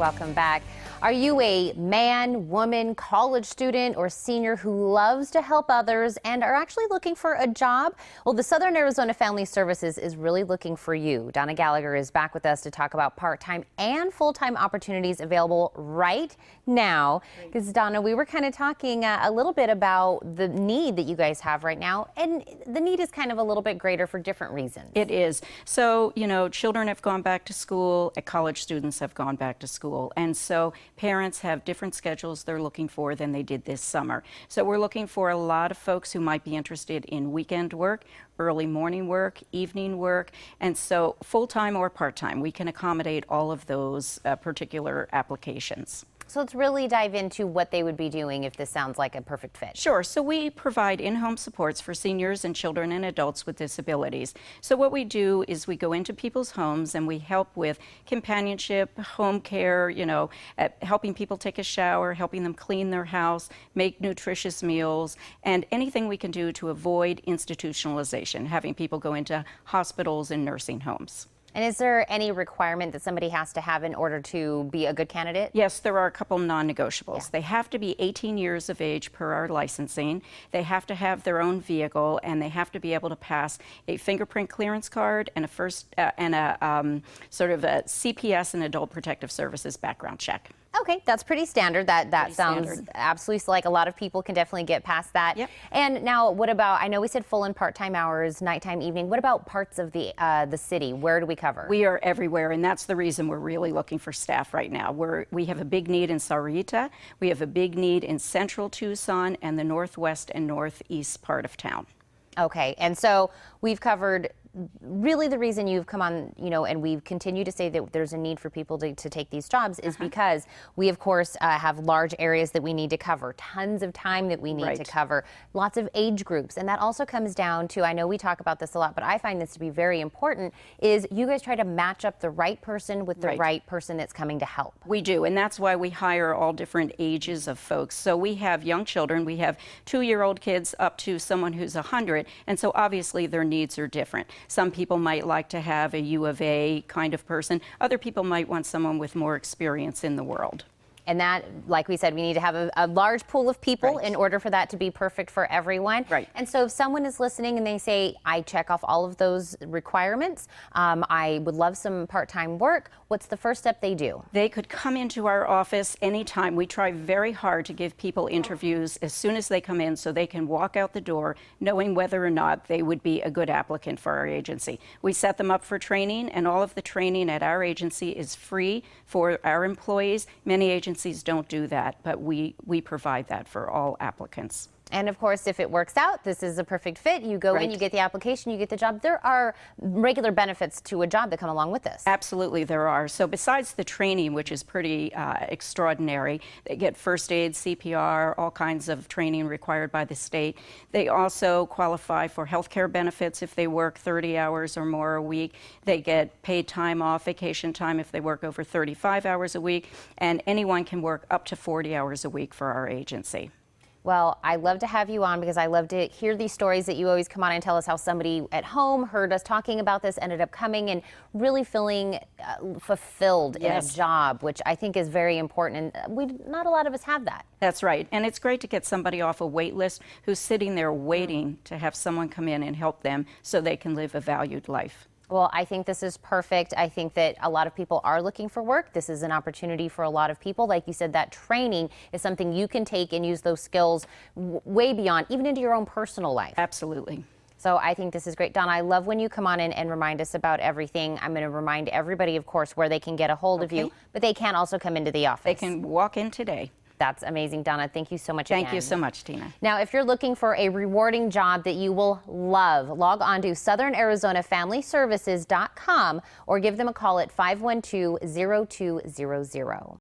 Welcome back. Are you a man, woman, college student, or senior who loves to help others and are actually looking for a job? Well, the Southern Arizona Family Services is really looking for you. Donna Gallagher is back with us to talk about part-time and full-time opportunities available right now. Because, Donna, we were kind of talking a little bit about the need that you guys have right now, and the need is kind of a little bit greater for different reasons. It is. So, children have gone back to school, college students have gone back to school, and so parents have different schedules they're looking for than they did this summer. So we're looking for a lot of folks who might be interested in weekend work, early morning work, evening work, and so full-time or part-time. We can accommodate all of those particular applications. So let's really dive into what they would be doing if this sounds like a perfect fit. Sure. So we provide in-home supports for seniors and children and adults with disabilities. So what we do is we go into people's homes and we help with companionship, home care, helping people take a shower, helping them clean their house, make nutritious meals, and anything we can do to avoid institutionalization, having people go into hospitals and nursing homes. And is there any requirement that somebody has to have in order to be a good candidate? Yes, there are a couple non-negotiables. Yeah. They have to be 18 years of age per our licensing. They have to have their own vehicle, and they have to be able to pass a fingerprint clearance card and a sort of a CPS and Adult Protective Services background check. Okay, that's pretty standard. That Pretty sounds standard. absolutely like a lot of people can definitely get past that. Yep. And now, what about? I know we said full and part-time hours, nighttime, evening. What about parts of the city? Where do we cover? We are everywhere, and that's the reason we're really looking for staff right now. We have a big need in Sahuarita. We have a big need in central Tucson and the northwest and northeast part of town. Okay, and so we've covered really the reason you've come on, and we continue to say that there's a need for people to take these jobs is because we, of course, have large areas that we need to cover, tons of time that we need to cover, lots of age groups. And that also comes down to, I know we talk about this a lot, but I find this to be very important, is you guys try to match up the right person with the right person that's coming to help. We do, and that's why we hire all different ages of folks. So we have young children, we have 2-year-old kids up to someone who's 100, and so obviously their needs are different. Some people might like to have a U of A kind of person. Other people might want someone with more experience in the world. And that, like we said, we need to have a large pool of people in order for that to be perfect for everyone. Right. And so if someone is listening and they say, I check off all of those requirements, I would love some part-time work, what's the first step they do? They could come into our office anytime. We try very hard to give people interviews as soon as they come in so they can walk out the door knowing whether or not they would be a good applicant for our agency. We set them up for training, and all of the training at our agency is free for our employees. Many agencies don't do that, but we provide that for all applicants. And of course, if it works out, this is a perfect fit. You go in, you get the application, you get the job. There are regular benefits to a job that come along with this. Absolutely, there are. So besides the training, which is pretty extraordinary, they get first aid, CPR, all kinds of training required by the state. They also qualify for health care benefits if they work 30 hours or more a week. They get paid time off, vacation time if they work over 35 hours a week, and anyone can work up to 40 hours a week for our agency. Well, I love to have you on because I love to hear these stories that you always come on and tell us how somebody at home heard us talking about this, ended up coming and really feeling fulfilled in a job, which I think is very important. And not a lot of us have that. That's right. And it's great to get somebody off a wait list who's sitting there waiting to have someone come in and help them so they can live a valued life. Well, I think this is perfect. I think that a lot of people are looking for work. This is an opportunity for a lot of people. Like you said, that training is something you can take and use those skills way beyond, even into your own personal life. Absolutely. So I think this is great. Donna, I love when you come on in and remind us about everything. I'm going to remind everybody, of course, where they can get a hold of you, but they can also come into the office. They can walk in today. That's amazing, Donna. Thank you so much again. Thank you so much, Tina. Now, if you're looking for a rewarding job that you will love, log on to SouthernArizonaFamilyServices.com or give them a call at 512-0200.